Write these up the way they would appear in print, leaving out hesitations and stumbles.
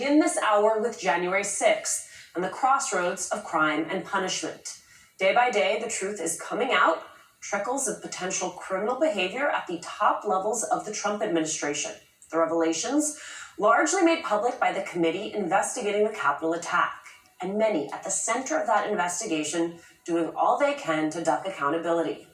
begin this hour with January 6th and the crossroads of crime and punishment. Day by day, the truth is coming out, trickles of potential criminal behavior at the top levels of the Trump administration. The revelations, largely made public by the committee investigating the Capitol attack, and many at the center of that investigation doing all they can to duck accountability.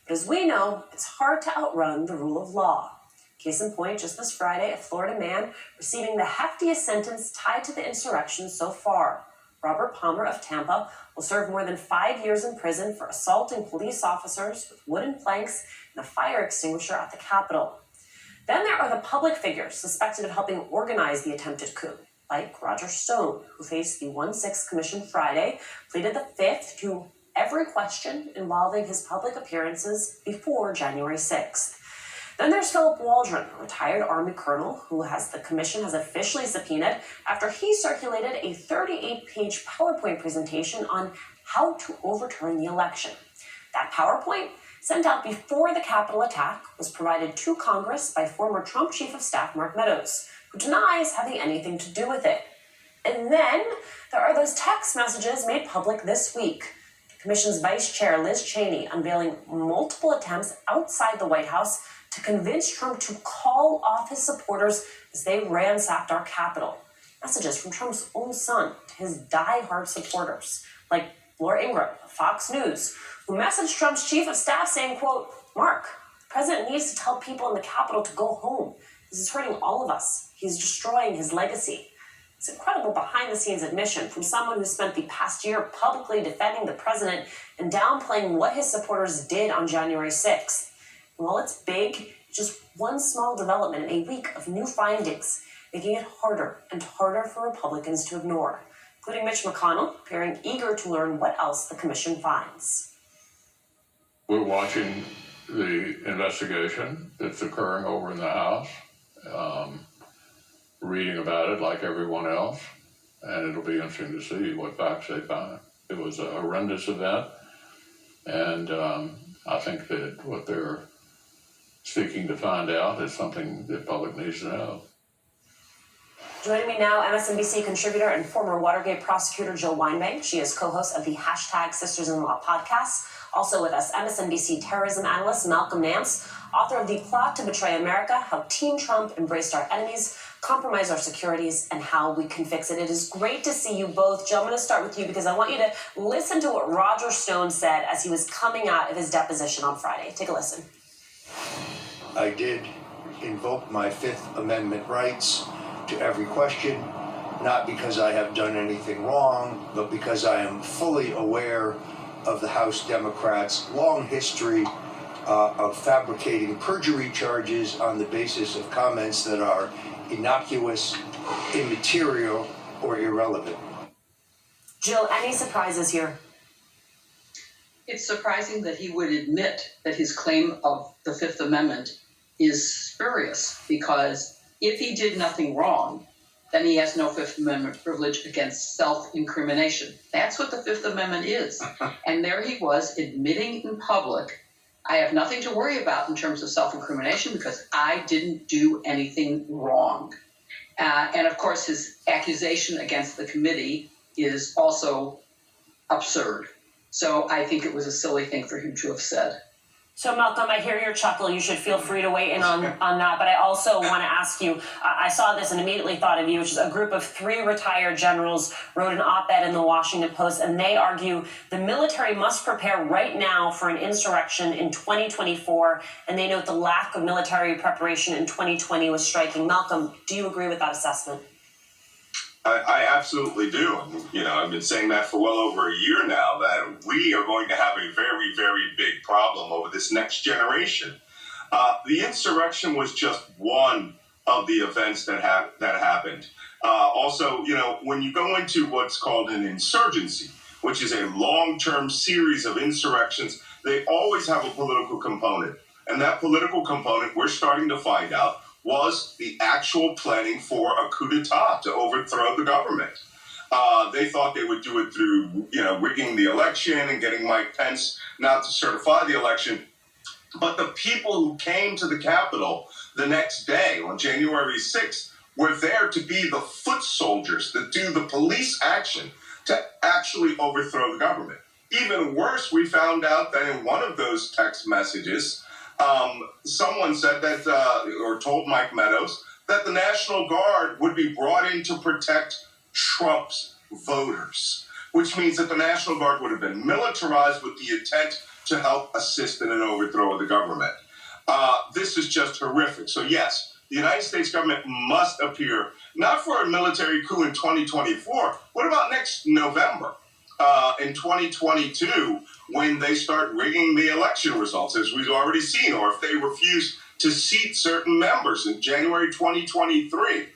But as we know, it's hard to outrun the rule of law. Case in point, just this Friday, a Florida man receiving the heftiest sentence tied to the insurrection so far. Robert Palmer of Tampa will serve more than 5 years in prison for assaulting police officers with wooden planks and a fire extinguisher at the Capitol. Then there are the public figures suspected of helping organize the attempted coup, like Roger Stone, who faced the 1-6 Commission Friday, pleaded the Fifth to every question involving his public appearances before January 6th. Then there's Philip Waldron, a retired Army colonel who the commission has officially subpoenaed after he circulated a 38-page PowerPoint presentation on how to overturn the election. That PowerPoint, sent out before the Capitol attack, was provided to Congress by former Trump Chief of Staff Mark Meadows, who denies having anything to do with it. And then there are those text messages made public this week. The commission's Vice Chair, Liz Cheney, unveiling multiple attempts outside the White House to convince Trump to call off his supporters as they ransacked our Capitol. Messages from Trump's own son to his die-hard supporters, like Laura Ingraham of Fox News, who messaged Trump's chief of staff saying, quote, "Mark, the president needs to tell people in the Capitol to go home. This is hurting all of us. He's destroying his legacy." It's incredible behind-the-scenes admission from someone who spent the past year publicly defending the president and downplaying what his supporters did on January 6th. And while it's big, it's just one small development in a week of new findings, making it harder and harder for Republicans to ignore, including Mitch McConnell, appearing eager to learn what else the commission finds. We're watching the investigation that's occurring over in the House, reading about it like everyone else, and it'll be interesting to see what facts they find. It was a horrendous event, and I think that what they're seeking to find out is something the public needs to know. Joining me now, MSNBC contributor and former Watergate prosecutor Jill Wine-Bank. She is co-host of the #Sisters-in-Law podcast. Also with us, MSNBC terrorism analyst Malcolm Nance, author of The Plot to Betray America, How Team Trump Embraced Our Enemies, Compromised Our Securities, and How We Can Fix It. It is great to see you both. Jill, I'm going to start with you because I want you to listen to what Roger Stone said as he was coming out of his deposition on Friday. Take a listen. I did invoke my Fifth Amendment rights to every question, not because I have done anything wrong, but because I am fully aware of the House Democrats' long history of fabricating perjury charges on the basis of comments that are innocuous, immaterial, or irrelevant. Jill, any surprises here? It's surprising that he would admit that his claim of the Fifth Amendment is spurious, because if he did nothing wrong, then he has no Fifth Amendment privilege against self-incrimination. That's what the Fifth Amendment is. And there he was admitting in public, I have nothing to worry about in terms of self-incrimination because I didn't do anything wrong. And of course, his accusation against the committee is also absurd. So I think it was a silly thing for him to have said. So Malcolm, I hear your chuckle. You should feel free to weigh in on that. But I also want to ask you, I saw this and immediately thought of you, which is a group of 3 retired generals wrote an op-ed in the Washington Post, and they argue the military must prepare right now for an insurrection in 2024. And they note the lack of military preparation in 2020 was striking. Malcolm, do you agree with that assessment? I absolutely do. I've been saying that for well over a year now, that we are going to have a very, very big problem over this next generation. The insurrection was just one of the events that happened. Also, when you go into what's called an insurgency, which is a long-term series of insurrections, they always have a political component. And that political component, we're starting to find out, was the actual planning for a coup d'etat to overthrow the government. They thought they would do it through, rigging the election and getting Mike Pence not to certify the election. But the people who came to the Capitol the next day, on January 6th, were there to be the foot soldiers that do the police action to actually overthrow the government. Even worse, we found out that in one of those text messages, someone said that, or told Mike Meadows, that the National Guard would be brought in to protect Trump's voters, which means that the National Guard would have been militarized with the intent to help assist in an overthrow of the government. This is just horrific. So yes, the United States government must appear, not for a military coup in 2024. What about next November, in 2022, when they start rigging the election results, as we've already seen, or if they refuse to seat certain members in January 2023?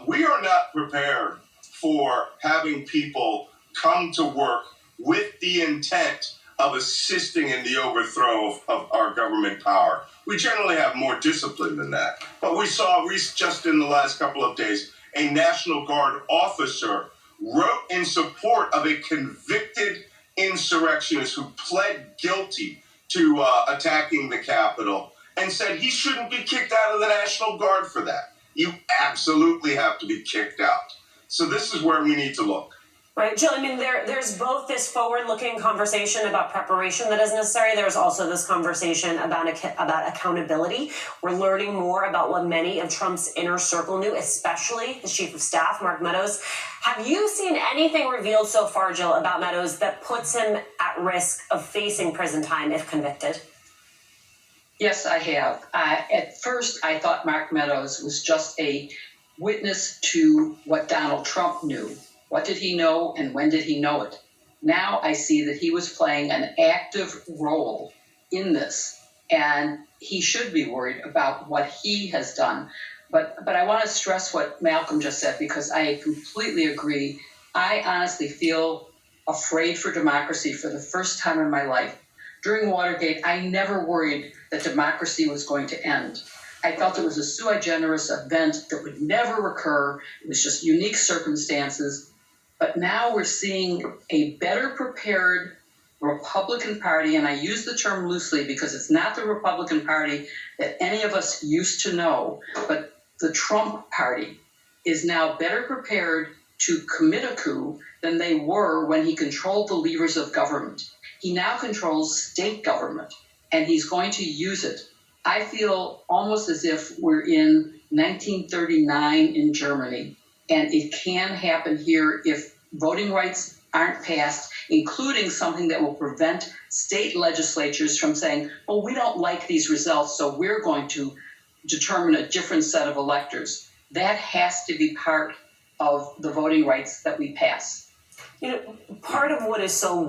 We are not prepared for having people come to work with the intent of assisting in the overthrow of our government power. We generally have more discipline than that. But we saw just in the last couple of days, a National Guard officer wrote in support of a convicted insurrectionist who pled guilty to attacking the Capitol and said he shouldn't be kicked out of the National Guard for that. You absolutely have to be kicked out. So this is where we need to look. Right, Jill, I mean, there's both this forward-looking conversation about preparation that is necessary. There's also this conversation about accountability. We're learning more about what many of Trump's inner circle knew, especially his chief of staff, Mark Meadows. Have you seen anything revealed so far, Jill, about Meadows that puts him at risk of facing prison time if convicted? Yes, I have. At first, I thought Mark Meadows was just a witness to what Donald Trump knew. What did he know and when did he know it? Now I see that he was playing an active role in this, and he should be worried about what he has done. But I want to stress what Malcolm just said, because I completely agree. I honestly feel afraid for democracy for the first time in my life. During Watergate, I never worried that democracy was going to end. I felt it was a sui generis event that would never recur. It was just unique circumstances. But now we're seeing a better prepared Republican Party, and I use the term loosely because it's not the Republican Party that any of us used to know, but the Trump Party is now better prepared to commit a coup than they were when he controlled the levers of government. He now controls state government, and he's going to use it. I feel almost as if we're in 1939 in Germany. And it can happen here if voting rights aren't passed, including something that will prevent state legislatures from saying, well, we don't like these results, so we're going to determine a different set of electors. That has to be part of the voting rights that we pass. You know, part of what is so